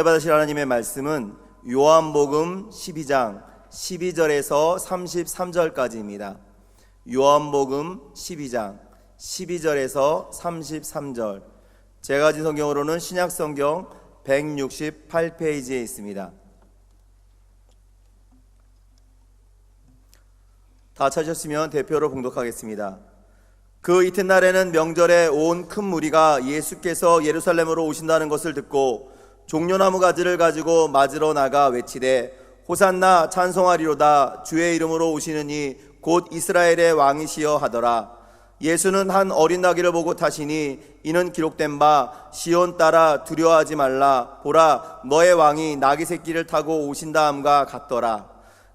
받으실 하나님의 말씀은 요한복음 12장 12절에서 33절까지입니다. 요한복음 12장 12절에서 33절. 제가 가진 성경으로는 신약성경 168페이지에 있습니다. 다 찾으셨으면 대표로 봉독하겠습니다. 그 이튿날에는 명절에 온 큰 무리가 예수께서 예루살렘으로 오신다는 것을 듣고 종려나무 가지를 가지고 맞으러 나가 외치되 호산나 찬송하리로다 주의 이름으로 오시는 이 곧 이스라엘의 왕이시여 하더라. 예수는 한 어린 나귀를 보고 타시니 이는 기록된 바 시온 따라 두려워하지 말라 보라 너의 왕이 나귀 새끼를 타고 오신다 함과 같더라.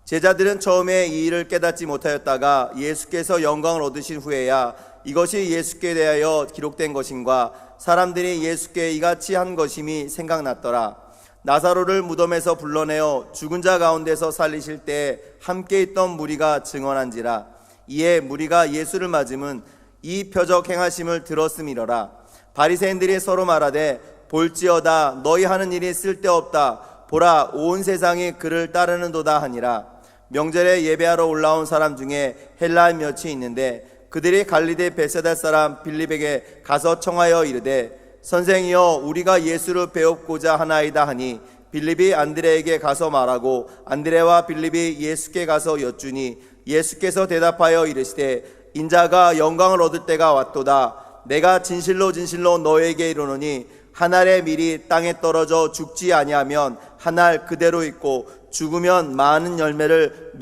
제자들은 처음에 이 일을 깨닫지 못하였다가 예수께서 영광을 얻으신 후에야 이것이 예수께 대하여 기록된 것인가 사람들이 예수께 이같이 한 것임이 생각났더라. 나사로를 무덤에서 불러내어 죽은 자 가운데서 살리실 때 함께 있던 무리가 증언한지라. 이에 무리가 예수를 맞음은 이 표적 행하심을 들었음이러라. 바리새인들이 서로 말하되 볼지어다 너희 하는 일이 쓸데없다 보라 온 세상이 그를 따르는도다 하니라. 명절에 예배하러 올라온 사람 중에 헬라인 몇이 있는데 그들이 갈릴리 벳세다 사람 빌립에게 가서 청하여 이르되 선생이여 우리가 예수를 배웁고자 하나이다 하니 빌립이 안드레에게 가서 말하고 안드레와 빌립이 예수께 가서 여쭈니 예수께서 대답하여 이르시되 인자가 영광을 얻을 때가 왔도다. 내가 진실로 진실로 너에게 이르노니 한 알의 밀이 땅에 떨어져 죽지 아니하면 한 알 그대로 있고 죽으면 많은 열매를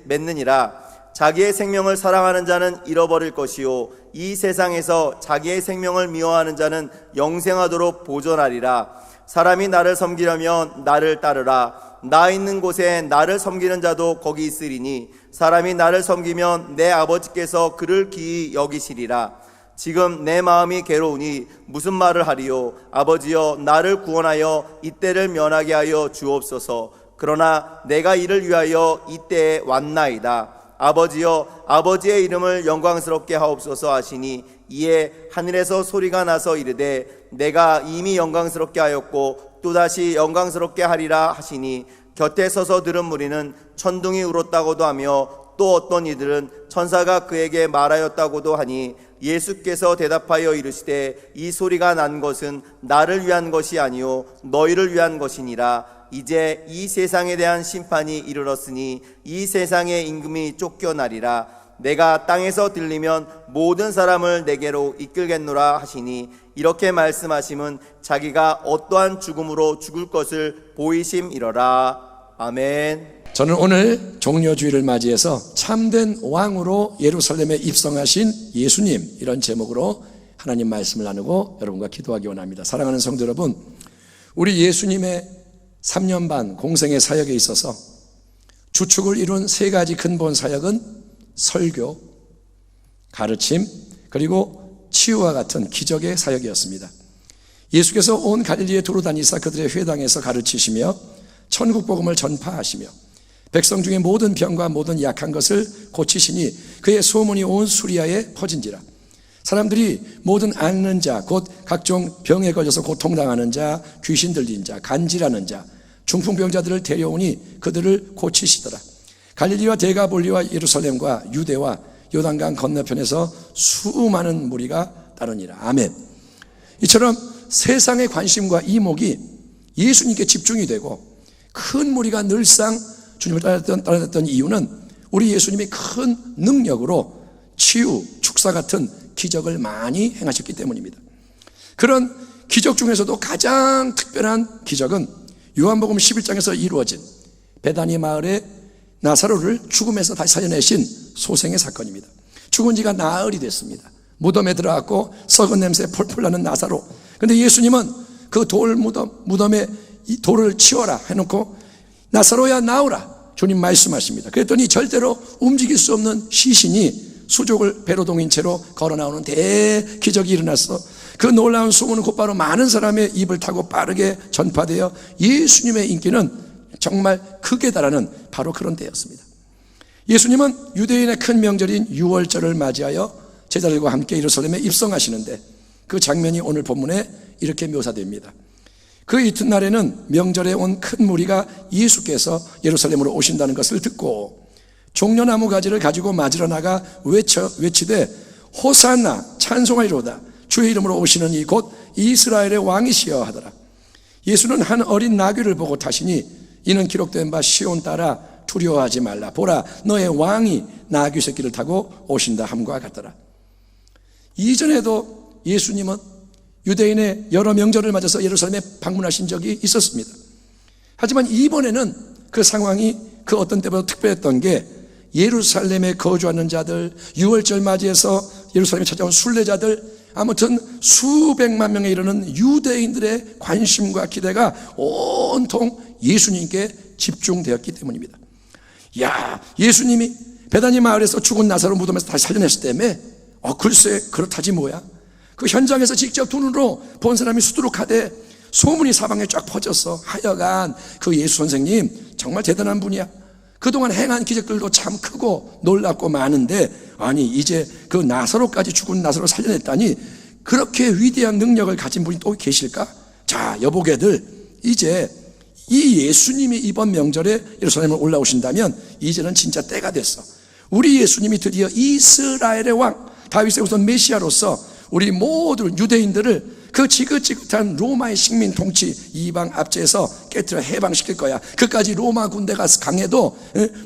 맺느니라. 자기의 생명을 사랑하는 자는 잃어버릴 것이요 이 세상에서 자기의 생명을 미워하는 자는 영생하도록 보존하리라. 사람이 나를 섬기려면 나를 따르라. 나 있는 곳에 나를 섬기는 자도 거기 있으리니 사람이 나를 섬기면 내 아버지께서 그를 귀히 여기시리라. 지금 내 마음이 괴로우니 무슨 말을 하리요. 아버지여 나를 구원하여 이때를 면하게 하여 주옵소서. 그러나 내가 이를 위하여 이때에 왔나이다. 아버지여 아버지의 이름을 영광스럽게 하옵소서 하시니 이에 하늘에서 소리가 나서 이르되 내가 이미 영광스럽게 하였고 또다시 영광스럽게 하리라 하시니 곁에 서서 들은 무리는 천둥이 울었다고도 하며 또 어떤 이들은 천사가 그에게 말하였다고도 하니 예수께서 대답하여 이르시되 이 소리가 난 것은 나를 위한 것이 아니요 너희를 위한 것이니라. 이제 이 세상에 대한 심판이 이르렀으니 이 세상의 임금이 쫓겨나리라. 내가 땅에서 들리면 모든 사람을 내게로 이끌겠노라 하시니 이렇게 말씀하심은 자기가 어떠한 죽음으로 죽을 것을 보이심이러라. 아멘. 저는 오늘 종려주의를 맞이해서 참된 왕으로 예루살렘에 입성하신 예수님, 이런 제목으로 하나님 말씀을 나누고 여러분과 기도하기 원합니다. 사랑하는 성도 여러분, 우리 예수님의 3년 반 공생의 사역에 있어서 주축을 이룬 세 가지 근본 사역은 설교, 가르침, 그리고 치유와 같은 기적의 사역이었습니다. 예수께서 온 갈릴리에 두루 다니사 그들의 회당에서 가르치시며 천국 복음을 전파하시며 백성 중에 모든 병과 모든 약한 것을 고치시니 그의 소문이 온 수리아에 퍼진지라. 사람들이 모든 앓는 자, 곧 각종 병에 걸려서 고통당하는 자, 귀신 들린 자, 간질하는 자, 중풍병자들을 데려오니 그들을 고치시더라. 갈릴리와 데가볼리와 예루살렘과 유대와 요단강 건너편에서 수많은 무리가 따르니라. 아멘. 이처럼 세상의 관심과 이목이 예수님께 집중이 되고 큰 무리가 늘상 주님을 따랐던 이유는 우리 예수님이 큰 능력으로 치유, 축사 같은 기적을 많이 행하셨기 때문입니다. 그런 기적 중에서도 가장 특별한 기적은 요한복음 11장에서 이루어진 베다니 마을의 나사로를 죽음에서 다시 살려내신 소생의 사건입니다. 죽은 지가 나흘이 됐습니다. 무덤에 들어갔고 썩은 냄새 폴폴 나는 나사로. 그런데 예수님은 그 무덤에 이 돌을 치워라 해놓고 나사로야 나오라 주님 말씀하십니다. 그랬더니 절대로 움직일 수 없는 시신이 수족을 배로 동인 채로 걸어 나오는 대기적이 일어났어. 그 놀라운 소문은 곧바로 많은 사람의 입을 타고 빠르게 전파되어 예수님의 인기는 정말 극에 달하는 바로 그런 때였습니다. 예수님은 유대인의 큰 명절인 유월절을 맞이하여 제자들과 함께 예루살렘에 입성하시는데 그 장면이 오늘 본문에 이렇게 묘사됩니다. 그 이튿날에는 명절에 온 큰 무리가 예수께서 예루살렘으로 오신다는 것을 듣고 종려나무 가지를 가지고 맞으러 나가 외치되 호산나 찬송하리로다 주의 이름으로 오시는 이 곧 이스라엘의 왕이시여 하더라. 예수는 한 어린 나귀를 보고 타시니 이는 기록된 바 시온 따라 두려워하지 말라 보라 너의 왕이 나귀 새끼를 타고 오신다 함과 같더라. 이전에도 예수님은 유대인의 여러 명절을 맞아서 예루살렘에 방문하신 적이 있었습니다. 하지만 이번에는 그 상황이 그 어떤 때보다 특별했던 게 예루살렘에 거주하는 자들, 유월절 맞이해서 예루살렘에 찾아온 순례자들, 아무튼 수백만 명에 이르는 유대인들의 관심과 기대가 온통 예수님께 집중되었기 때문입니다. 야, 예수님이 베다니 마을에서 죽은 나사로 무덤에서 다시 살려냈을 때문에 글쎄 그렇다지 뭐야. 그 현장에서 직접 두 눈으로 본 사람이 수두룩하되 소문이 사방에 쫙 퍼졌어. 하여간 그 예수 선생님 정말 대단한 분이야. 그동안 행한 기적들도 참 크고 놀랍고 많은데 아니 이제 그 나사로까지 죽은 나사로 살려냈다니 그렇게 위대한 능력을 가진 분이 또 계실까? 자, 여보게들 이제 이 예수님이 이번 명절에 예루살렘을 올라오신다면 이제는 진짜 때가 됐어. 우리 예수님이 드디어 이스라엘의 왕 다윗의 후손 메시아로서 우리 모든 유대인들을 그 지긋지긋한 로마의 식민 통치 이방 압제에서 깨트려 해방시킬 거야. 그까지 로마 군대가 강해도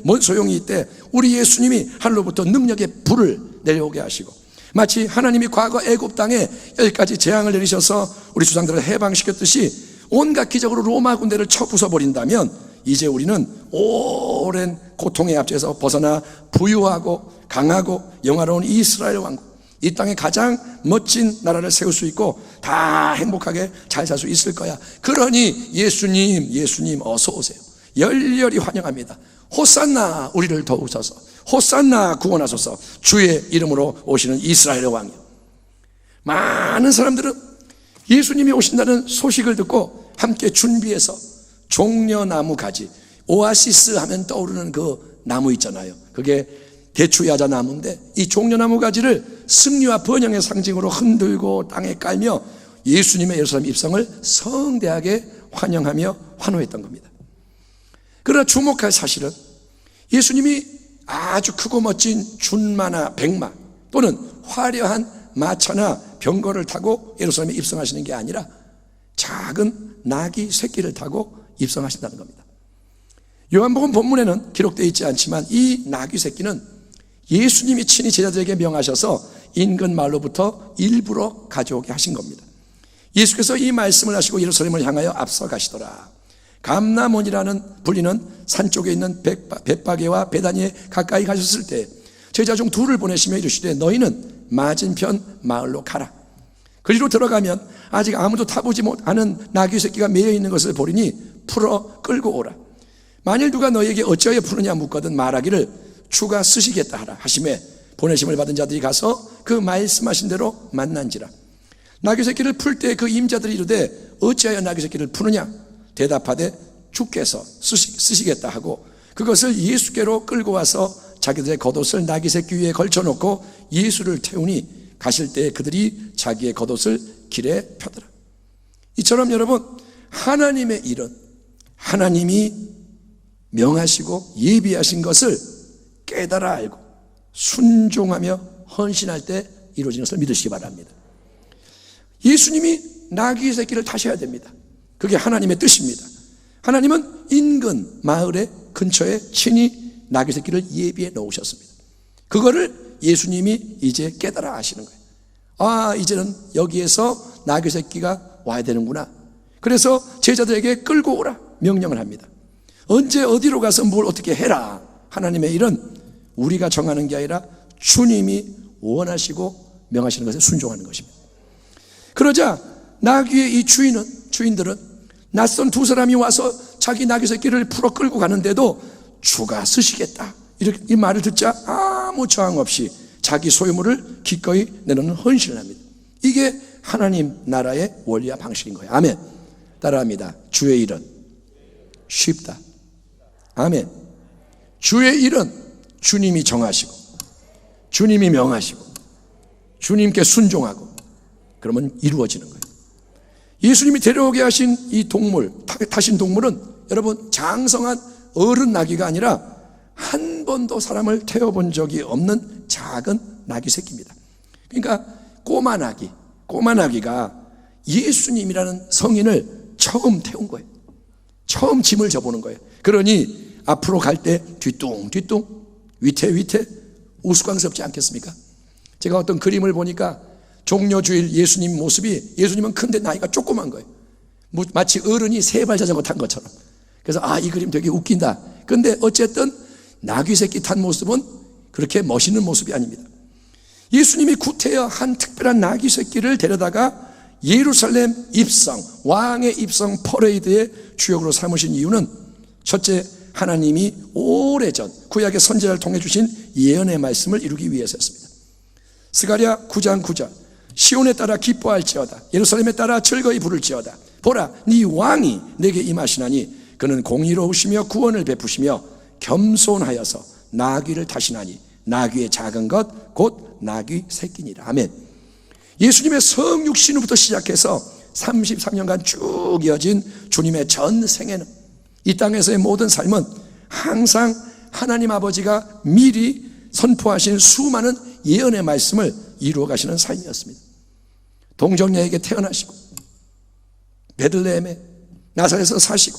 뭔 소용이 있대. 우리 예수님이 하늘로부터 능력의 불을 내려오게 하시고 마치 하나님이 과거 애굽 땅에 여기까지 재앙을 내리셔서 우리 조상들을 해방시켰듯이 온갖 기적으로 로마 군대를 쳐 부숴버린다면 이제 우리는 오랜 고통의 압제에서 벗어나 부유하고 강하고 영화로운 이스라엘 왕국, 이 땅에 가장 멋진 나라를 세울 수 있고 다 행복하게 잘 살 수 있을 거야. 그러니 예수님 어서 오세요. 열렬히 환영합니다. 호산나 우리를 도우소서. 호산나 구원하소서. 주의 이름으로 오시는 이스라엘의 왕이요. 많은 사람들은 예수님이 오신다는 소식을 듣고 함께 준비해서 종려나무 가지, 오아시스 하면 떠오르는 그 나무 있잖아요. 그게 대추야자 나무인데 이 종려나무 가지를 승리와 번영의 상징으로 흔들고 땅에 깔며 예수님의 예루살렘 입성을 성대하게 환영하며 환호했던 겁니다. 그러나 주목할 사실은 예수님이 아주 크고 멋진 준마나 백마 또는 화려한 마차나 병거를 타고 예루살렘에 입성하시는 게 아니라 작은 나귀 새끼를 타고 입성하신다는 겁니다. 요한복음 본문에는 기록되어 있지 않지만 이 나귀 새끼는 예수님이 친히 제자들에게 명하셔서 인근 마을로부터 일부러 가져오게 하신 겁니다. 예수께서 이 말씀을 하시고 예루살렘을 향하여 앞서 가시더라. 감람원이라는 불리는 산 쪽에 있는 벳바게와 베다니에 가까이 가셨을 때 제자 중 둘을 보내시며 이르시되 너희는 맞은편 마을로 가라. 그리로 들어가면 아직 아무도 타보지 못하는 나귀 새끼가 매여 있는 것을 보리니 풀어 끌고 오라. 만일 누가 너희에게 어찌하여 푸느냐 묻거든 말하기를 주가 쓰시겠다 하라 하시매 보내심을 받은 자들이 가서 그 말씀하신 대로 만난지라. 나귀 새끼를 풀 때 그 임자들이 이르되 어찌하여 나귀 새끼를 푸느냐 대답하되 주께서 쓰시겠다 하고 그것을 예수께로 끌고 와서 자기들의 겉옷을 나귀 새끼 위에 걸쳐놓고 예수를 태우니 가실 때 그들이 자기의 겉옷을 길에 펴더라. 이처럼 여러분 하나님의 일은 하나님이 명하시고 예비하신 것을 깨달아 알고 순종하며 헌신할 때 이루어지는 것을 믿으시기 바랍니다. 예수님이 나귀 새끼를 타셔야 됩니다. 그게 하나님의 뜻입니다. 하나님은 인근 마을의 근처에 친히 나귀 새끼를 예비해 놓으셨습니다. 그거를 예수님이 이제 깨달아 아시는 거예요. 아, 이제는 여기에서 나귀 새끼가 와야 되는구나. 그래서 제자들에게 끌고 오라 명령을 합니다. 언제 어디로 가서 뭘 어떻게 해라. 하나님의 일은 우리가 정하는 게 아니라 주님이 원하시고 명하시는 것에 순종하는 것입니다. 그러자 나귀의 이 주인들은 낯선 두 사람이 와서 자기 나귀 새끼를 풀어 끌고 가는데도 주가 쓰시겠다 이렇게 이 말을 듣자 아무 저항 없이 자기 소유물을 기꺼이 내놓는 헌신을 합니다. 이게 하나님 나라의 원리와 방식인 거예요. 아멘. 따라합니다. 주의 일은 쉽다. 아멘. 주의 일은 주님이 정하시고 주님이 명하시고 주님께 순종하고 그러면 이루어지는 거예요. 예수님이 데려오게 하신 이 동물, 타신 동물은 여러분 장성한 어른 나귀가 아니라 한 번도 사람을 태워본 적이 없는 작은 나귀 새끼입니다. 그러니까 꼬마 나귀가 예수님이라는 성인을 처음 태운 거예요. 처음 짐을 져보는 거예요. 그러니 앞으로 갈 때 뒤뚱 위태 우스꽝스럽지 않겠습니까? 제가 어떤 그림을 보니까 종려주일 예수님 모습이, 예수님은 큰데 나이가 조그만 거예요. 마치 어른이 세발 자전거 탄 것처럼. 그래서 이 그림 되게 웃긴다. 근데 어쨌든 나귀 새끼 탄 모습은 그렇게 멋있는 모습이 아닙니다. 예수님이 구태여 한 특별한 나귀 새끼를 데려다가 예루살렘 입성, 왕의 입성 퍼레이드의 주역으로 삼으신 이유는 첫째, 하나님이 오래전 구약의 선지자를 통해 주신 예언의 말씀을 이루기 위해서였습니다. 스가랴 9장 9절, 시온에 따라 기뻐할지어다, 예루살렘에 따라 즐거이 부를지어다. 보라, 네 왕이 내게 임하시나니 그는 공의로우시며 구원을 베푸시며 겸손하여서 나귀를 타시나니 나귀의 작은 것 곧 나귀 새끼니라. 아멘. 예수님의 성육신으로부터 시작해서 33년간 쭉 이어진 주님의 전 생애는, 이 땅에서의 모든 삶은 항상 하나님 아버지가 미리 선포하신 수많은 예언의 말씀을 이루어 가시는 삶이었습니다. 동정녀에게 태어나시고 베들레헴에 나사렛에서 사시고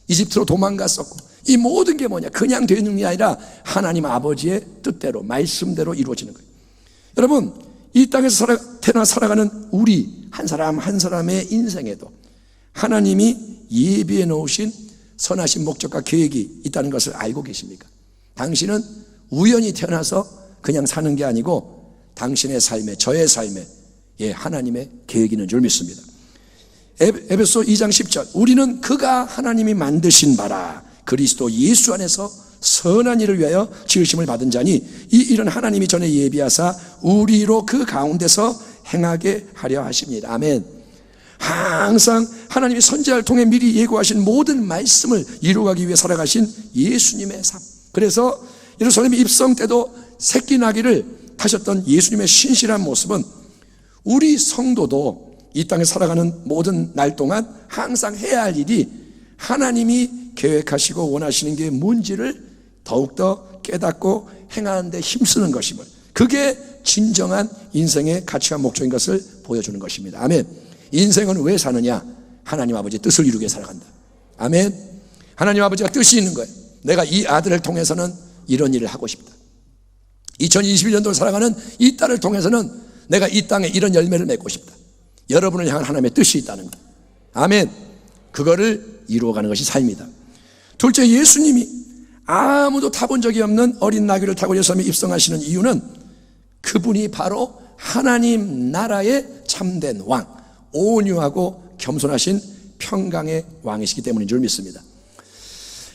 이집트로 도망갔었고, 이 모든 게 뭐냐, 그냥 되는 게 아니라 하나님 아버지의 뜻대로 말씀대로 이루어지는 거예요. 여러분, 이 땅에서 태어나 살아가는 우리 한 사람 한 사람의 인생에도 하나님이 예비해 놓으신 선하신 목적과 계획이 있다는 것을 알고 계십니까? 당신은 우연히 태어나서 그냥 사는 게 아니고 당신의 삶에, 저의 삶에 하나님의 계획이 있는 줄 믿습니다. 에베소 2장 10절, 우리는 그가 하나님이 만드신 바라 그리스도 예수 안에서 선한 일을 위하여 지으심을 받은 자니 이 일은 하나님이 전에 예비하사 우리로 그 가운데서 행하게 하려 하십니다. 아멘. 항상 하나님이 선지자를 통해 미리 예고하신 모든 말씀을 이루어가기 위해 살아가신 예수님의 삶. 그래서 예루살렘 입성 때도 새끼 나귀를 타셨던 예수님의 신실한 모습은 우리 성도도 이 땅에 살아가는 모든 날 동안 항상 해야 할 일이 하나님이 계획하시고 원하시는 게 뭔지를 더욱더 깨닫고 행하는 데 힘쓰는 것임을, 그게 진정한 인생의 가치와 목적인 것을 보여주는 것입니다. 아멘. 인생은 왜 사느냐? 하나님 아버지의 뜻을 이루게 살아간다. 아멘. 하나님 아버지가 뜻이 있는 거예요. 내가 이 아들을 통해서는 이런 일을 하고 싶다. 2021년도를 살아가는 이 딸을 통해서는 내가 이 땅에 이런 열매를 맺고 싶다. 여러분을 향한 하나님의 뜻이 있다는 거예요. 아멘. 그거를 이루어가는 것이 삶이다. 둘째, 예수님이 아무도 타본 적이 없는 어린 나귀를 타고 예루살렘에 입성하시는 이유는 그분이 바로 하나님 나라의 참된 왕, 온유하고 겸손하신 평강의 왕이시기 때문인 줄 믿습니다.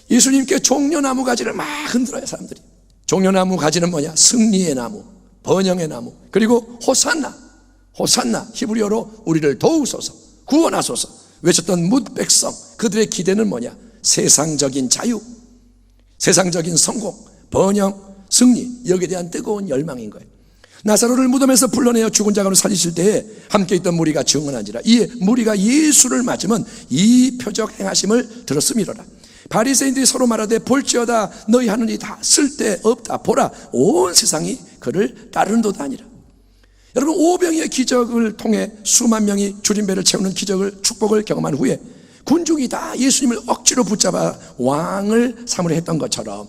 예수님께 종려나무 가지를 막 흔들어요, 사람들이. 종려나무 가지는 뭐냐? 승리의 나무, 번영의 나무, 그리고 호산나, 히브리어로 우리를 도우소서, 구원하소서 외쳤던 뭇 백성, 그들의 기대는 뭐냐? 세상적인 자유, 세상적인 성공, 번영, 승리, 여기에 대한 뜨거운 열망인 거예요. 나사로를 무덤에서 불러내어 죽은 자 가운데 살리실 때에 함께 있던 무리가 증언한지라, 이 무리가 예수를 맞으면 이 표적 행하심을 들었음이로라. 바리새인들이 서로 말하되 볼지어다 너희 하는 일이 다 쓸데없다. 보라, 온 세상이 그를 따르는도다 아니라. 여러분, 오병이의 기적을 통해 수만 명이 줄임배를 채우는 기적을, 축복을 경험한 후에 군중이 다 예수님을 억지로 붙잡아 왕을 삼으려 했던 것처럼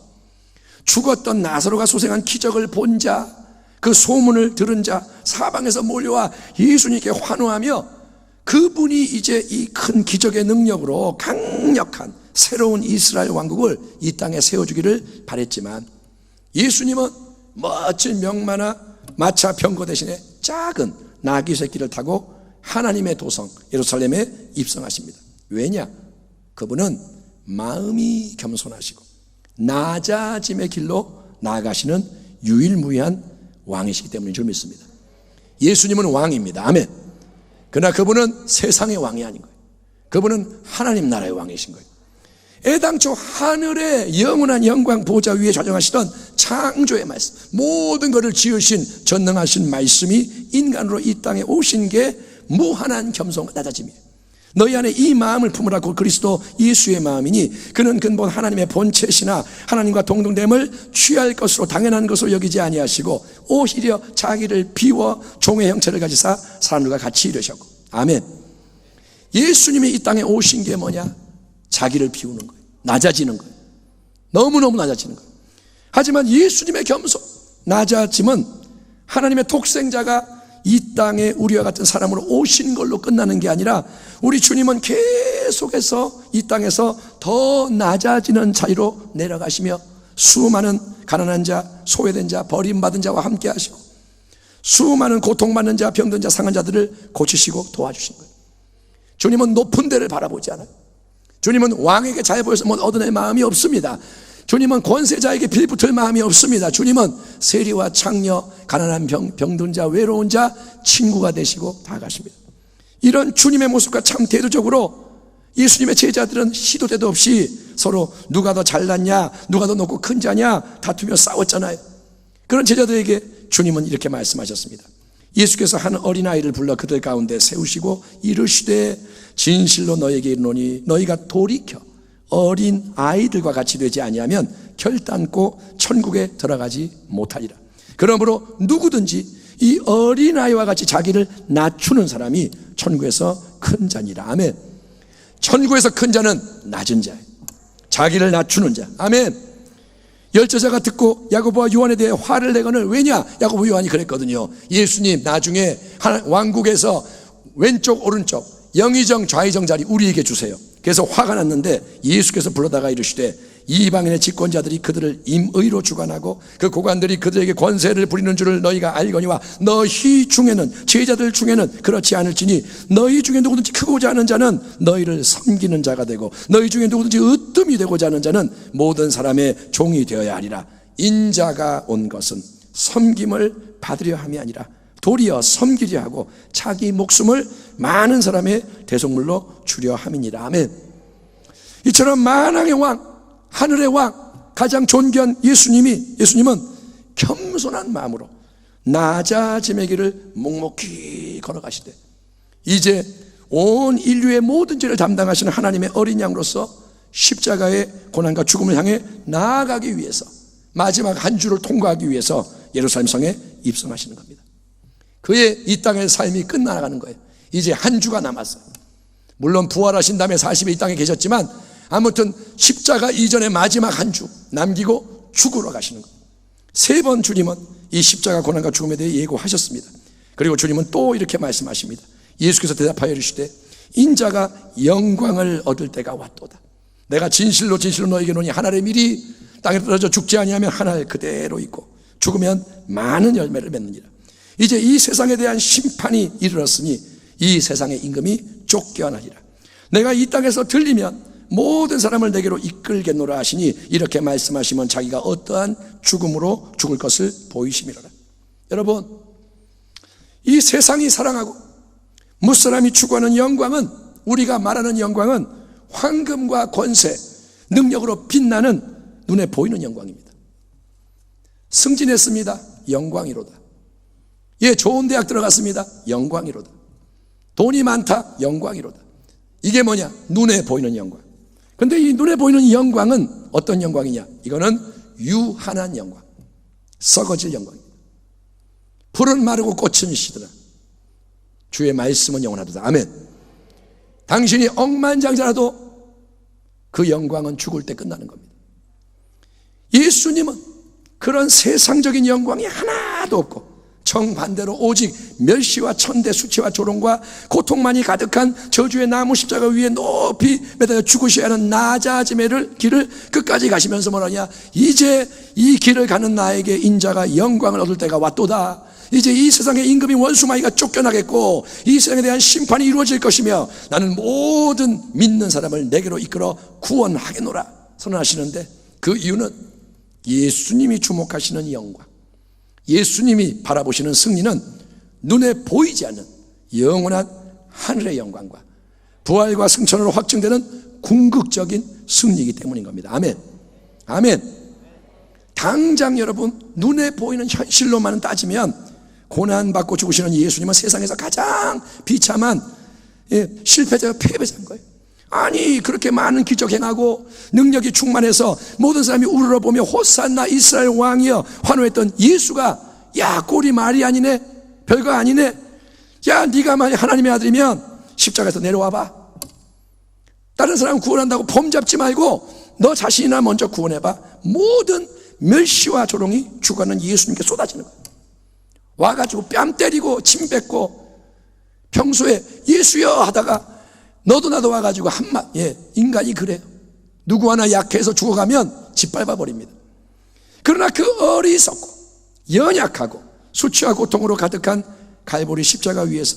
죽었던 나사로가 소생한 기적을 본 자, 그 소문을 들은 자 사방에서 몰려와 예수님께 환호하며 그분이 이제 이 큰 기적의 능력으로 강력한 새로운 이스라엘 왕국을 이 땅에 세워주기를 바랬지만, 예수님은 멋진 명마나 마차 병거 대신에 작은 나귀 새끼를 타고 하나님의 도성 예루살렘에 입성하십니다. 왜냐? 그분은 마음이 겸손하시고 낮아짐의 길로 나아가시는 유일무이한 왕이시기 때문인 줄 믿습니다. 예수님은 왕입니다. 아멘. 그러나 그분은 세상의 왕이 아닌 거예요. 그분은 하나님 나라의 왕이신 거예요. 애당초 하늘의 영원한 영광 보좌 위에 좌정하시던 창조의 말씀, 모든 것을 지으신 전능하신 말씀이 인간으로 이 땅에 오신 게 무한한 겸손과 낮아짐이에요. 너희 안에 이 마음을 품으라고 그리스도 예수의 마음이니 그는 근본 하나님의 본체시나 하나님과 동등됨을 취할 것으로 당연한 것으로 여기지 아니하시고 오히려 자기를 비워 종의 형체를 가지사 사람들과 같이 이르셨고. 아멘. 예수님이 이 땅에 오신 게 뭐냐? 자기를 비우는 거예요. 낮아지는 거예요. 너무너무 낮아지는 거예요. 하지만 예수님의 겸손, 낮아짐은 하나님의 독생자가 이 땅에 우리와 같은 사람으로 오신 걸로 끝나는 게 아니라 우리 주님은 계속해서 이 땅에서 더 낮아지는 자리로 내려가시며 수많은 가난한 자, 소외된 자, 버림받은 자와 함께 하시고 수많은 고통받는 자, 병든 자, 상한 자들을 고치시고 도와주신 거예요. 주님은 높은 데를 바라보지 않아요. 주님은 왕에게 잘 보여서 뭐 얻어낼 마음이 없습니다. 주님은 권세자에게 빌붙을 마음이 없습니다. 주님은 세리와 창녀, 가난한 병든 자, 외로운 자 친구가 되시고 다가가십니다. 이런 주님의 모습과 참 대조적으로 예수님의 제자들은 시도 때도 없이 서로 누가 더 잘났냐, 누가 더 높고 큰 자냐 다투며 싸웠잖아요. 그런 제자들에게 주님은 이렇게 말씀하셨습니다. 예수께서 한 어린아이를 불러 그들 가운데 세우시고 이르시되 진실로 너에게 이르노니 너희가 돌이켜 어린 아이들과 같이 되지 아니하면 결단코 천국에 들어가지 못하리라. 그러므로 누구든지 이 어린아이와 같이 자기를 낮추는 사람이 천국에서 큰 자니라. 아멘. 천국에서 큰 자는 낮은 자예요. 자기를 낮추는 자. 아멘. 열저자가 듣고 야고보와 요한에 대해 화를 내거늘. 왜냐? 야고보 요한이 그랬거든요. 예수님 나중에 왕국에서 왼쪽 오른쪽 영의정 좌의정 자리 우리에게 주세요. 그래서 화가 났는데 예수께서 불러다가 이르시되 이방인의 집권자들이 그들을 임의로 주관하고 그 고관들이 그들에게 권세를 부리는 줄을 너희가 알거니와 너희 중에는 제자들 중에는 그렇지 않을지니 너희 중에 누구든지 크고자 하는 자는 너희를 섬기는 자가 되고 너희 중에 누구든지 으뜸이 되고자 하는 자는 모든 사람의 종이 되어야 하리라. 인자가 온 것은 섬김을 받으려 함이 아니라 도리어 섬기려 하고 자기 목숨을 많은 사람의 대속물로 주려 함이니라. 아멘. 이처럼 만왕의 왕, 하늘의 왕, 가장 존귀한 예수님은 겸손한 마음으로 낮아짐의 길을 묵묵히 걸어가시되 이제 온 인류의 모든 죄를 담당하시는 하나님의 어린 양으로서 십자가의 고난과 죽음을 향해 나아가기 위해서 마지막 한 주를 통과하기 위해서 예루살렘 성에 입성하시는 겁니다. 그의 이 땅의 삶이 끝나가는 거예요. 이제 한 주가 남았어요. 물론 부활하신 다음에 40일 이 땅에 계셨지만 아무튼 십자가 이전의 마지막 한 주 남기고 죽으러 가시는 거예요. 3번 주님은 이 십자가 고난과 죽음에 대해 예고하셨습니다. 그리고 주님은 또 이렇게 말씀하십니다. 예수께서 대답하여 이르시되 인자가 영광을 얻을 때가 왔도다. 내가 진실로 진실로 너에게 이르노니 한 알의 밀이 땅에 떨어져 죽지 아니하면 한 알 그대로 있고 죽으면 많은 열매를 맺느니라. 이제 이 세상에 대한 심판이 이르렀으니 이 세상의 임금이 쫓겨나리라. 내가 이 땅에서 들리면 모든 사람을 내게로 이끌겠노라 하시니 이렇게 말씀하시면 자기가 어떠한 죽음으로 죽을 것을 보이심이로라. 여러분, 이 세상이 사랑하고 무사람이 추구하는 영광은, 우리가 말하는 영광은 황금과 권세, 능력으로 빛나는 눈에 보이는 영광입니다. 승진했습니다. 영광이로다. 예, 좋은 대학 들어갔습니다. 영광이로다. 돈이 많다. 영광이로다. 이게 뭐냐? 눈에 보이는 영광. 근데 이 눈에 보이는 영광은 어떤 영광이냐? 이거는 유한한 영광, 썩어질 영광입니다. 풀은 마르고 꽃은 시들어 주의 말씀은 영원하도다. 아멘. 당신이 억만장자라도 그 영광은 죽을 때 끝나는 겁니다. 예수님은 그런 세상적인 영광이 하나도 없고 정반대로 오직 멸시와 천대, 수치와 조롱과 고통만이 가득한 저주의 나무 십자가 위에 높이 매달려 죽으셔야 하는 낮아짐의 길을 끝까지 가시면서 뭐라냐? 이제 이 길을 가는 나에게 인자가 영광을 얻을 때가 왔도다. 이제 이 세상의 임금이 원수마귀가 쫓겨나겠고 이 세상에 대한 심판이 이루어질 것이며 나는 모든 믿는 사람을 내게로 이끌어 구원하겠노라 선언하시는데, 그 이유는 예수님이 주목하시는 영광, 예수님이 바라보시는 승리는 눈에 보이지 않는 영원한 하늘의 영광과 부활과 승천으로 확증되는 궁극적인 승리이기 때문인 겁니다. 아멘. 아멘. 당장 여러분 눈에 보이는 현실로만 따지면 고난받고 죽으시는 예수님은 세상에서 가장 비참한 실패자가 패배자인 거예요. 아니 그렇게 많은 기적 행하고 능력이 충만해서 모든 사람이 우러러보며 호산나 이스라엘 왕이여 환호했던 예수가 야 꼴이 말이 아니네, 별거 아니네, 야 네가 만약 하나님의 아들이면 십자가에서 내려와봐, 다른 사람 구원한다고 폼 잡지 말고 너 자신이나 먼저 구원해봐. 모든 멸시와 조롱이 죽어가는 예수님께 쏟아지는 거예요. 와가지고 뺨 때리고 침 뱉고, 평소에 예수여 하다가 너도 나도 와가지고 인간이 그래요. 누구 하나 약해서 죽어가면 짓밟아 버립니다. 그러나 그 어리석고 연약하고 수치와 고통으로 가득한 갈보리 십자가 위에서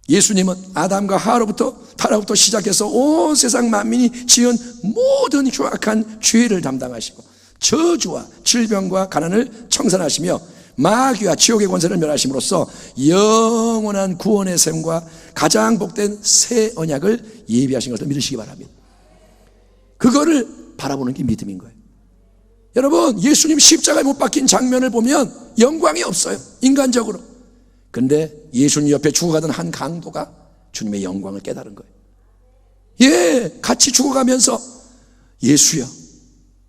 예수님은 아담과 하와로부터 타락부터 시작해서 온 세상 만민이 지은 모든 흉악한 죄를 담당하시고 저주와 질병과 가난을 청산하시며 마귀와 지옥의 권세를 멸하심으로써 영원한 구원의 셈과 가장 복된 새 언약을 예비하신 것을 믿으시기 바랍니다. 그거를 바라보는 게 믿음인 거예요. 여러분, 예수님 십자가에 못 박힌 장면을 보면 영광이 없어요, 인간적으로. 근데 예수님 옆에 죽어가던 한 강도가 주님의 영광을 깨달은 거예요. 같이 죽어가면서 예수여,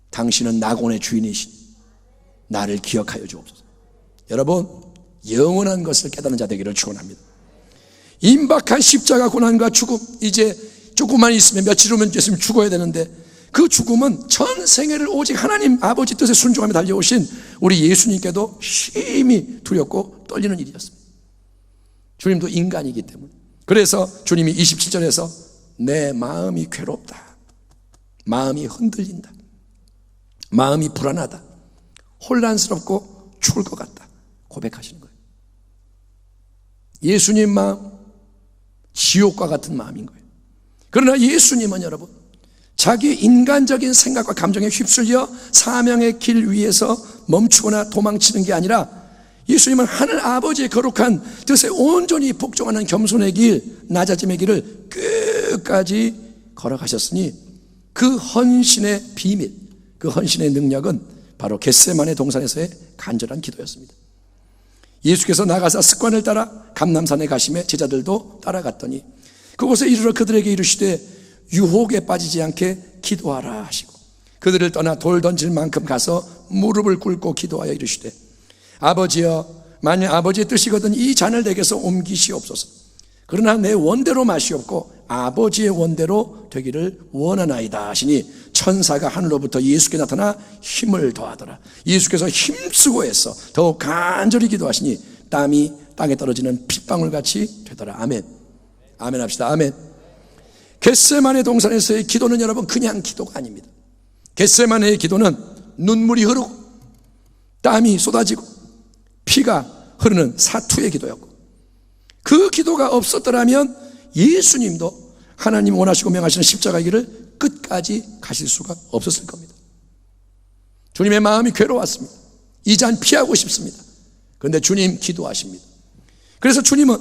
당신은 낙원의 주인이신 나를 기억하여 주옵소서. 여러분, 영원한 것을 깨닫는 자 되기를 축원합니다. 임박한 십자가 고난과 죽음, 이제 조금만 있으면 며칠 후면 예수님 죽어야 되는데 그 죽음은 전 생애를 오직 하나님 아버지 뜻에 순종하며 달려오신 우리 예수님께도 심히 두렵고 떨리는 일이었습니다. 주님도 인간이기 때문에. 그래서 주님이 27절에서 내 마음이 괴롭다, 마음이 흔들린다, 마음이 불안하다, 혼란스럽고 죽을 것 같다 고백하시는 거예요. 예수님 마음, 지옥과 같은 마음인 거예요. 그러나 예수님은 여러분, 자기 인간적인 생각과 감정에 휩쓸려 사명의 길 위에서 멈추거나 도망치는 게 아니라 예수님은 하늘 아버지의 거룩한 뜻에 온전히 복종하는 겸손의 길, 낮아짐의 길을 끝까지 걸어가셨으니 그 헌신의 비밀, 그 헌신의 능력은 바로 겟세마네 동산에서의 간절한 기도였습니다. 예수께서 나가사 습관을 따라 감람산에 가심에 제자들도 따라갔더니 그곳에 이르러 그들에게 이르시되 유혹에 빠지지 않게 기도하라 하시고 그들을 떠나 돌 던질 만큼 가서 무릎을 꿇고 기도하여 이르시되 아버지여, 만약 아버지의 뜻이거든 이 잔을 내게서 옮기시옵소서. 그러나 내 원대로 마시옵고 아버지의 원대로 되기를 원하나이다 하시니 천사가 하늘로부터 예수께 나타나 힘을 더하더라. 예수께서 힘쓰고 해서 더욱 간절히 기도하시니 땀이 땅에 떨어지는 핏방울같이 되더라. 아멘. 아멘 합시다. 아멘. 겟세마네 동산에서의 기도는 여러분 그냥 기도가 아닙니다. 겟세마네의 기도는 눈물이 흐르고 땀이 쏟아지고 피가 흐르는 사투의 기도였고, 그 기도가 없었더라면 예수님도 하나님 원하시고 명하시는 십자가의 길을 끝까지 가실 수가 없었을 겁니다. 주님의 마음이 괴로웠습니다. 이 잔 피하고 싶습니다. 그런데 주님 기도하십니다. 그래서 주님은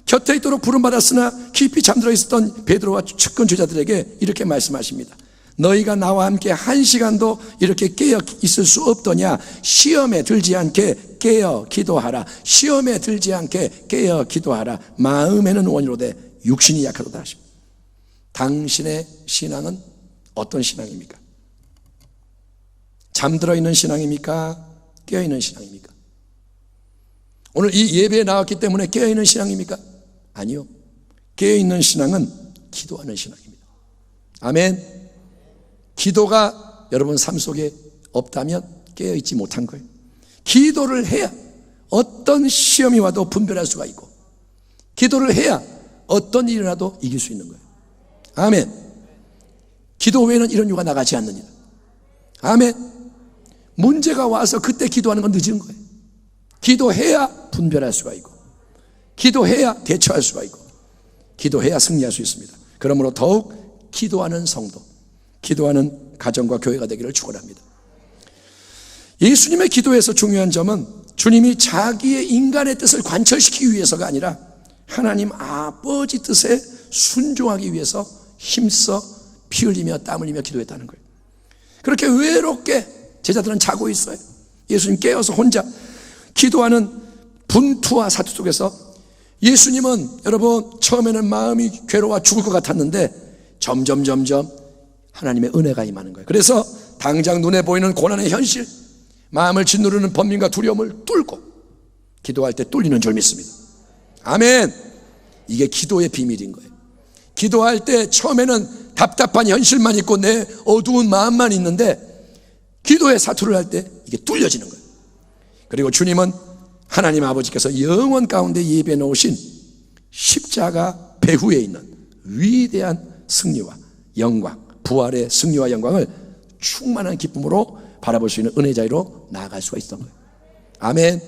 곁에 있도록 부름받았으나 깊이 잠들어 있었던 베드로와 측근 제자들에게 이렇게 말씀하십니다. 너희가 나와 함께 한 시간도 이렇게 깨어 있을 수 없더냐. 시험에 들지 않게 깨어 기도하라. 시험에 들지 않게 깨어 기도하라. 마음에는 원이로되 육신이 약하도다 하십니다. 당신의 신앙은 어떤 신앙입니까? 잠들어 있는 신앙입니까? 깨어 있는 신앙입니까? 오늘 이 예배에 나왔기 때문에 깨어 있는 신앙입니까? 아니요. 깨어 있는 신앙은 기도하는 신앙입니다. 아멘. 기도가 여러분 삶 속에 없다면 깨어 있지 못한 거예요. 기도를 해야 어떤 시험이 와도 분별할 수가 있고, 기도를 해야 어떤 일이라도 이길 수 있는 거예요. 아멘. 기도 외에는 이런 유가 나가지 않느니라. 아멘. 문제가 와서 그때 기도하는 건 늦은 거예요. 기도해야 분별할 수가 있고, 기도해야 대처할 수가 있고, 기도해야 승리할 수 있습니다. 그러므로 더욱 기도하는 성도, 기도하는 가정과 교회가 되기를 축원합니다. 예수님의 기도에서 중요한 점은 주님이 자기의 인간의 뜻을 관철시키기 위해서가 아니라 하나님 아버지 뜻에 순종하기 위해서 힘써 피 흘리며 땀 흘리며 기도했다는 거예요. 그렇게 외롭게 제자들은 자고 있어요. 예수님 깨어서 혼자 기도하는 분투와 사투 속에서 예수님은 여러분 처음에는 마음이 괴로워 죽을 것 같았는데 점점 하나님의 은혜가 임하는 거예요. 그래서 당장 눈에 보이는 고난의 현실, 마음을 짓누르는 번민과 두려움을 뚫고 기도할 때 뚫리는 줄 믿습니다. 아멘. 이게 기도의 비밀인 거예요. 기도할 때 처음에는 답답한 현실만 있고 내 어두운 마음만 있는데 기도의 사투를 할 때 이게 뚫려지는 거예요. 그리고 주님은 하나님 아버지께서 영원 가운데 예비해 놓으신 십자가 배후에 있는 위대한 승리와 영광, 부활의 승리와 영광을 충만한 기쁨으로 바라볼 수 있는 은혜 자리로 나아갈 수가 있었던 거예요. 아멘.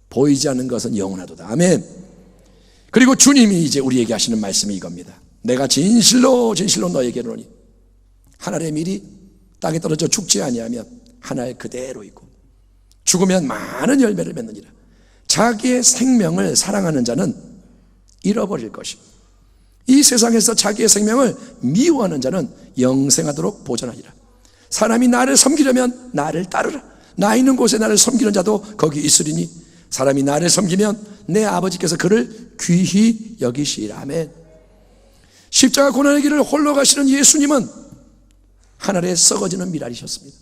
보이지 않는 것은 영원하도다. 아멘. 그리고 주님이 이제 우리에게 하시는 말씀이 이겁니다. 내가 진실로 너에게 이르노니 하늘의 밀이 땅에 떨어져 죽지 아니하면 하늘 그대로 있고 죽으면 많은 열매를 맺느니라. 자기의 생명을 사랑하는 자는 잃어버릴 것이고 이 세상에서 자기의 생명을 미워하는 자는 영생하도록 보존하리라. 사람이 나를 섬기려면 나를 따르라. 나 있는 곳에 나를 섬기는 자도 거기 있으리니 사람이 나를 섬기면 내 아버지께서 그를 귀히 여기시리라. 아멘. 십자가 고난의 길을 홀로 가시는 예수님은 하늘에 썩어지는 미랄이셨습니다.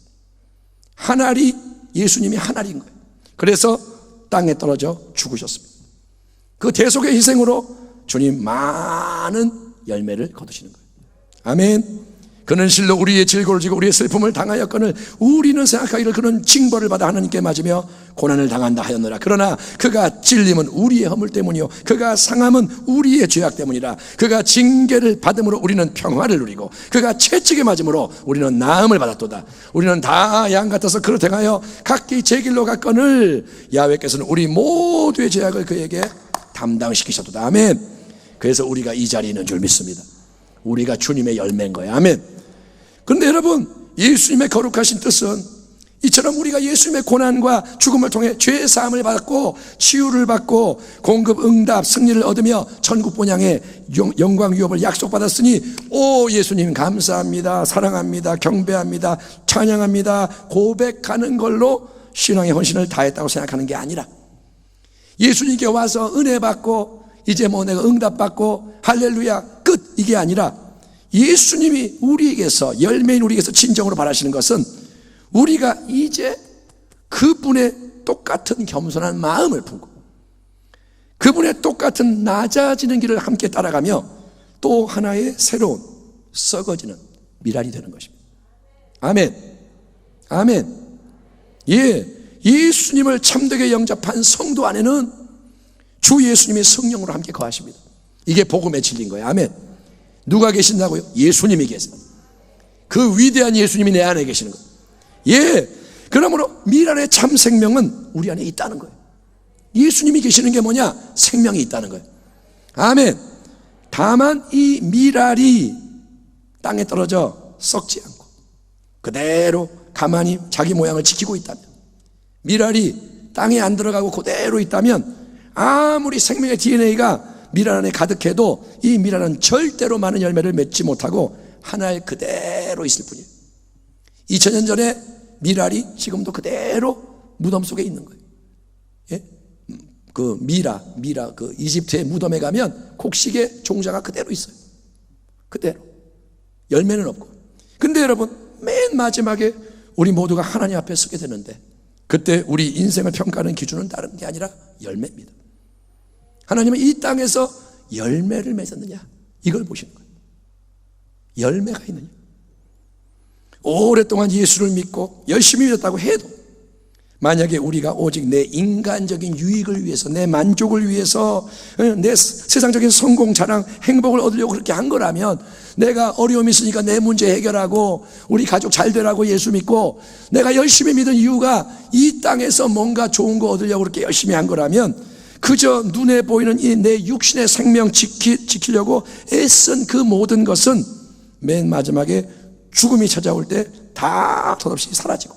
하늘이 예수님이 하늘인 거예요. 그래서 땅에 떨어져 죽으셨습니다. 그 대속의 희생으로 주님 많은 열매를 거두시는 거예요. 아멘. 그는 실로 우리의 질고를 지고 우리의 슬픔을 당하였거늘 우리는 생각하기를 그는 징벌을 받아 하나님께 맞으며 고난을 당한다 하였노라. 그러나 그가 찔림은 우리의 허물 때문이요 그가 상함은 우리의 죄악 때문이라. 그가 징계를 받음으로 우리는 평화를 누리고 그가 채찍에 맞음으로 우리는 나음을 받았도다. 우리는 다 양 같아서 그릇 행하여 각기 제 길로 갔거늘 야훼께서는 우리 모두의 죄악을 그에게 담당시키셨도다. 아멘. 그래서 우리가 이 자리에 있는 줄 믿습니다. 우리가 주님의 열매인 거예요. 아멘. 그런데 여러분, 예수님의 거룩하신 뜻은 이처럼 우리가 예수님의 고난과 죽음을 통해 죄의 사함을 받고 치유를 받고 공급 응답 승리를 얻으며 천국 본향의 영광 유업을 약속받았으니 오 예수님 감사합니다, 사랑합니다, 경배합니다, 찬양합니다 고백하는 걸로 신앙의 헌신을 다했다고 생각하는 게 아니라 예수님께 와서 은혜 받고 이제 뭐 내가 응답 받고 할렐루야 끝 이게 아니라 예수님이 우리에게서 열매인 우리에게서 진정으로 바라시는 것은 우리가 이제 그분의 똑같은 겸손한 마음을 품고 그분의 똑같은 낮아지는 길을 함께 따라가며 또 하나의 새로운 썩어지는 미랄이 되는 것입니다. 아멘. 아멘. 예, 예수님을 참되게 영접한 성도 안에는 주 예수님의 성령으로 함께 거하십니다. 이게 복음의 진리인 거예요. 아멘. 누가 계신다고요? 예수님이 계세요. 그 위대한 예수님이 내 안에 계시는 거예요. 예, 그러므로 미랄의 참 생명은 우리 안에 있다는 거예요. 예수님이 계시는 게 뭐냐? 생명이 있다는 거예요. 아멘. 다만 이 미랄이 땅에 떨어져 썩지 않고 그대로 가만히 자기 모양을 지키고 있다면, 미랄이 땅에 안 들어가고 그대로 있다면 아무리 생명의 DNA가 미랄 안에 가득해도 이 미랄은 절대로 많은 열매를 맺지 못하고 하나의 그대로 있을 뿐이에요. 2000년 전에 미랄이 지금도 그대로 무덤 속에 있는 거예요. 예? 그 미라 그 이집트의 무덤에 가면 곡식의 종자가 그대로 있어요. 그대로. 열매는 없고. 근데 여러분, 맨 마지막에 우리 모두가 하나님 앞에 서게 되는데 그때 우리 인생을 평가하는 기준은 다른 게 아니라 열매입니다. 하나님은 이 땅에서 열매를 맺었느냐 이걸 보시는 거예요. 열매가 있느냐. 오랫동안 예수를 믿고 열심히 믿었다고 해도 만약에 우리가 오직 내 인간적인 유익을 위해서, 내 만족을 위해서, 내 세상적인 성공, 자랑, 행복을 얻으려고 그렇게 한 거라면, 내가 어려움이 있으니까 내 문제 해결하고 우리 가족 잘 되라고 예수 믿고 내가 열심히 믿은 이유가 이 땅에서 뭔가 좋은 거 얻으려고 그렇게 열심히 한 거라면 그저 눈에 보이는 이 내 육신의 생명 지키려고 애쓴 그 모든 것은 맨 마지막에 죽음이 찾아올 때 다 덧없이 사라지고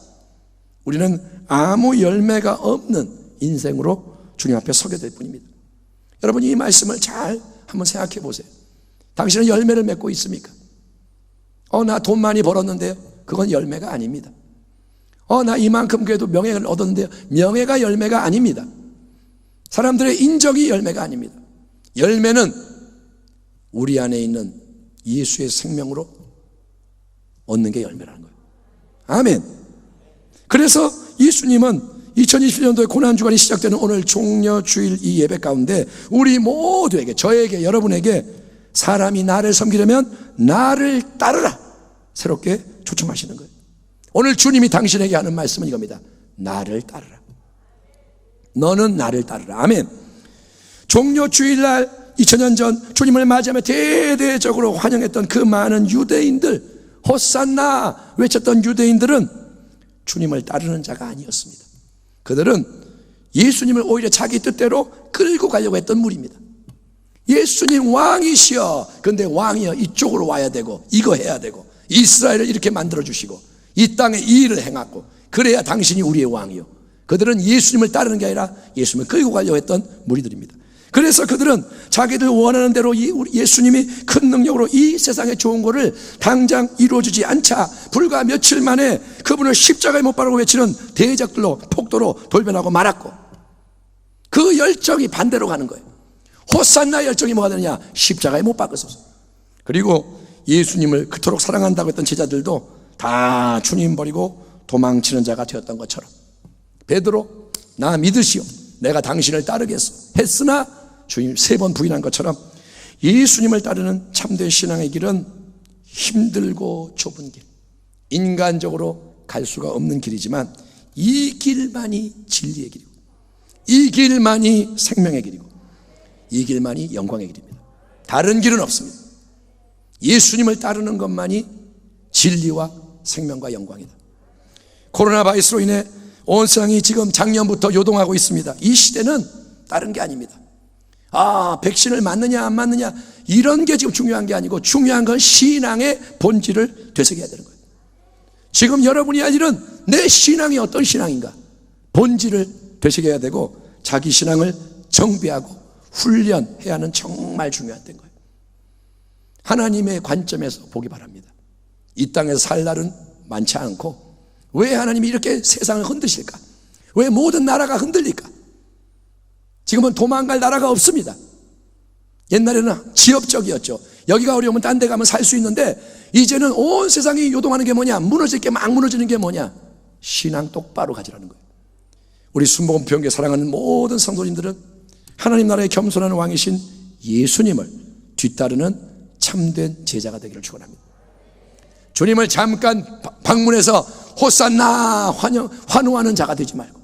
우리는 아무 열매가 없는 인생으로 주님 앞에 서게 될 뿐입니다. 여러분, 이 말씀을 잘 한번 생각해 보세요. 당신은 열매를 맺고 있습니까? 나 돈 많이 벌었는데요. 그건 열매가 아닙니다. 나 이만큼 그래도 명예를 얻었는데요. 명예가 열매가 아닙니다. 사람들의 인정이 열매가 아닙니다. 열매는 우리 안에 있는 예수의 생명으로 얻는 게 열매라는 거예요. 아멘. 그래서 예수님은 2021년도에 고난주간이 시작되는 오늘 종려주일 이 예배 가운데 우리 모두에게, 저에게, 여러분에게 사람이 나를 섬기려면 나를 따르라 새롭게 초청하시는 거예요. 오늘 주님이 당신에게 하는 말씀은 이겁니다. 나를 따르라. 너는 나를 따르라. 아멘. 종려주일날 2000년 전 주님을 맞이하며 대대적으로 환영했던 그 많은 유대인들, 호산나 외쳤던 유대인들은 주님을 따르는 자가 아니었습니다. 그들은 예수님을 오히려 자기 뜻대로 끌고 가려고 했던 무리입니다. 예수님 왕이시여. 근데 왕이여 이쪽으로 와야 되고 이거 해야 되고 이스라엘을 이렇게 만들어주시고 이 땅에 이 일을 행하고 그래야 당신이 우리의 왕이요. 그들은 예수님을 따르는 게 아니라 예수님을 끌고 가려고 했던 무리들입니다. 그래서 그들은 자기들 원하는 대로 예수님이 큰 능력으로 이 세상에 좋은 거를 당장 이루어지지 않자 불과 며칠 만에 그분을 십자가에 못 박으라고 외치는 대적들로 폭도로 돌변하고 말았고, 그 열정이 반대로 가는 거예요. 호산나 열정이 뭐가 되느냐? 십자가에 못 박으소서. 그리고 예수님을 그토록 사랑한다고 했던 제자들도 다 주님 버리고 도망치는 자가 되었던 것처럼, 베드로 나 믿으시오, 내가 당신을 따르겠소 했으나 주님 3번 부인한 것처럼 예수님을 따르는 참된 신앙의 길은 힘들고 좁은 길, 인간적으로 갈 수가 없는 길이지만 이 길만이 진리의 길이고 이 길만이 생명의 길이고 이 길만이 영광의 길입니다. 다른 길은 없습니다. 예수님을 따르는 것만이 진리와 생명과 영광이다. 코로나 바이러스로 인해 온 세상이 지금 작년부터 요동하고 있습니다. 이 시대는 다른 게 아닙니다. 백신을 맞느냐 안 맞느냐 이런 게 지금 중요한 게 아니고 중요한 건 신앙의 본질을 되새겨야 되는 거예요. 지금 여러분이 할 일은 내 신앙이 어떤 신앙인가 본질을 되새겨야 되고 자기 신앙을 정비하고 훈련해야 하는 정말 중요한 때인 거예요. 하나님의 관점에서 보기 바랍니다. 이 땅에서 살 날은 많지 않고 왜 하나님이 이렇게 세상을 흔드실까? 왜 모든 나라가 흔들릴까? 지금은 도망갈 나라가 없습니다. 옛날에는 지역적이었죠. 여기가 어려우면 딴 데 가면 살 수 있는데 이제는 온 세상이 요동하는 게 뭐냐? 무너질 게 막 무너지는 게 뭐냐? 신앙 똑바로 가지라는 거예요. 우리 순복음 평교회 사랑하는 모든 성도님들은 하나님 나라의 겸손한 왕이신 예수님을 뒤따르는 참된 제자가 되기를 축원합니다. 주님을 잠깐 방문해서 호산나 환호하는 자가 되지 말고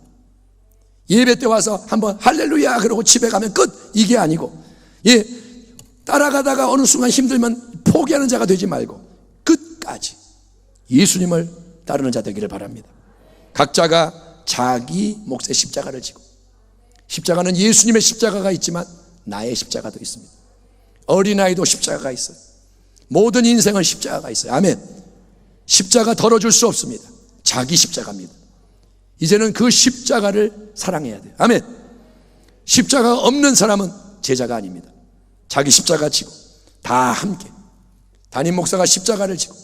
예배 때 와서 한번 할렐루야 그러고 집에 가면 끝, 이게 아니고 따라가다가 어느 순간 힘들면 포기하는 자가 되지 말고 끝까지 예수님을 따르는 자 되기를 바랍니다. 각자가 자기 몫의 십자가를 지고, 십자가는 예수님의 십자가가 있지만 나의 십자가도 있습니다. 어린아이도 십자가가 있어요. 모든 인생은 십자가가 있어요. 아멘. 십자가 덜어줄 수 없습니다. 자기 십자가입니다. 이제는 그 십자가를 사랑해야 돼요. 아멘. 십자가가 없는 사람은 제자가 아닙니다. 자기 십자가 지고 다 함께, 담임 목사가 십자가를 지고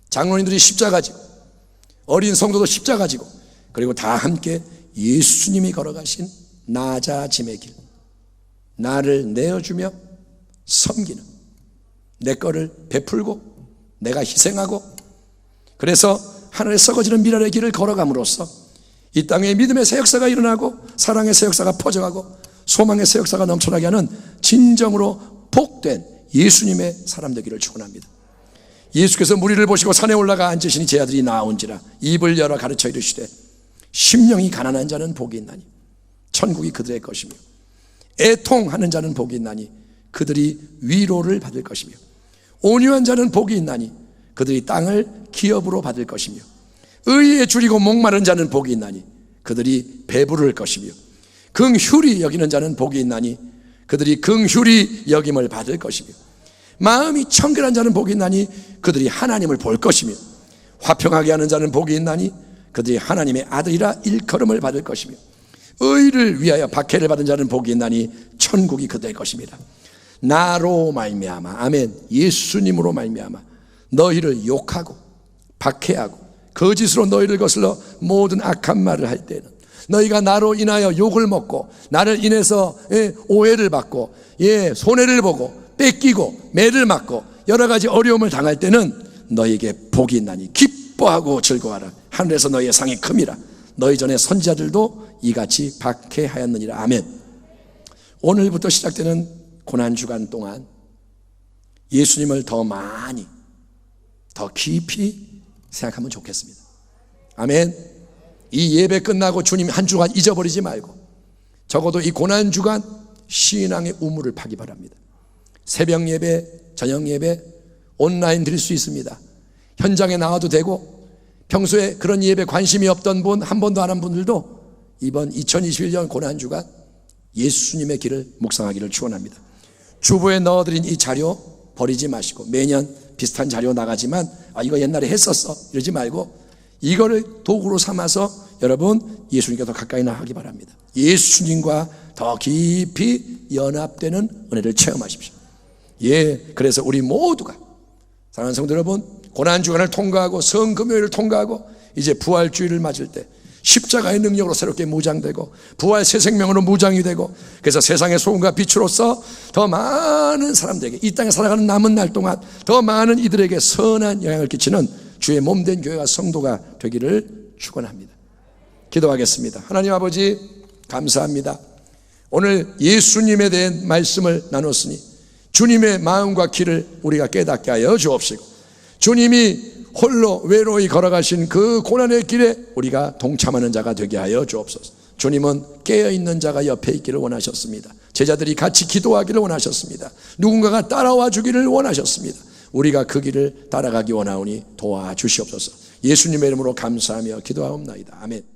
장로님들이 십자가 지고 어린 성도도 십자가 지고, 그리고 다 함께 예수님이 걸어가신 나자짐의 길, 나를 내어주며 섬기는, 내 거를 베풀고 내가 희생하고, 그래서 하늘에 썩어지는 미랄의 길을 걸어감으로써 이 땅에 믿음의 새 역사가 일어나고 사랑의 새 역사가 퍼져가고 소망의 새 역사가 넘쳐나게 하는 진정으로 복된 예수님의 사람 되기를 축원합니다. 예수께서 무리를 보시고 산에 올라가 앉으시니 제 아들이 나온지라 입을 열어 가르쳐 이르시되 심령이 가난한 자는 복이 있나니 천국이 그들의 것이며 애통하는 자는 복이 있나니 그들이 위로를 받을 것이며 온유한 자는 복이 있나니 그들이 땅을 기업으로 받을 것이며 의에 줄이고 목마른 자는 복이 있나니 그들이 배부를 것이며 긍휼히 여기는 자는 복이 있나니 그들이 긍휼히 여김을 받을 것이며 마음이 청결한 자는 복이 있나니 그들이 하나님을 볼 것이며 화평하게 하는 자는 복이 있나니 그들이 하나님의 아들이라 일컬음을 받을 것이며 의를 위하여 박해를 받은 자는 복이 있나니 천국이 그들의 것입니다. 나로 말미암아, 아멘, 예수님으로 말미암아 너희를 욕하고 박해하고 거짓으로 너희를 거슬러 모든 악한 말을 할 때는 너희가 나로 인하여 욕을 먹고 나를 인해서 오해를 받고 손해를 보고 뺏기고 매를 맞고 여러 가지 어려움을 당할 때는 너희에게 복이 있나니 기뻐하고 즐거워하라. 하늘에서 너희의 상이 큼이라. 너희 전에 선지자들도 이같이 박해하였느니라. 아멘. 오늘부터 시작되는 고난주간 동안 예수님을 더 많이 더 깊이 생각하면 좋겠습니다. 아멘. 이 예배 끝나고 주님 한 주간 잊어버리지 말고 적어도 이 고난주간 신앙의 우물을 파기 바랍니다. 새벽 예배, 저녁 예배 온라인 드릴 수 있습니다. 현장에 나와도 되고 평소에 그런 예배 관심이 없던 분, 한 번도 안 한 분들도 이번 2021년 고난주간 예수님의 길을 묵상하기를 축원합니다. 주보에 넣어드린 이 자료 버리지 마시고 매년 비슷한 자료 나가지만 이거 옛날에 했었어 이러지 말고 이거를 도구로 삼아서 여러분 예수님께 더 가까이 나가기 바랍니다. 예수님과 더 깊이 연합되는 은혜를 체험하십시오. 그래서 우리 모두가 사랑하는 성도 여러분, 고난주간을 통과하고 성금요일을 통과하고 이제 부활주일을 맞을 때 십자가의 능력으로 새롭게 무장되고 부활 새 생명으로 무장이 되고 그래서 세상의 소금과 빛으로서 더 많은 사람들에게 이 땅에 살아가는 남은 날 동안 더 많은 이들에게 선한 영향을 끼치는 주의 몸된 교회와 성도가 되기를 축원합니다. 기도하겠습니다. 하나님 아버지 감사합니다. 오늘 예수님에 대한 말씀을 나눴으니 주님의 마음과 길을 우리가 깨닫게 하여 주옵시고 주님이 홀로 외로이 걸어가신 그 고난의 길에 우리가 동참하는 자가 되게 하여 주옵소서. 주님은 깨어있는 자가 옆에 있기를 원하셨습니다. 제자들이 같이 기도하기를 원하셨습니다. 누군가가 따라와 주기를 원하셨습니다. 우리가 그 길을 따라가기 원하오니 도와주시옵소서. 예수님의 이름으로 감사하며 기도하옵나이다. 아멘.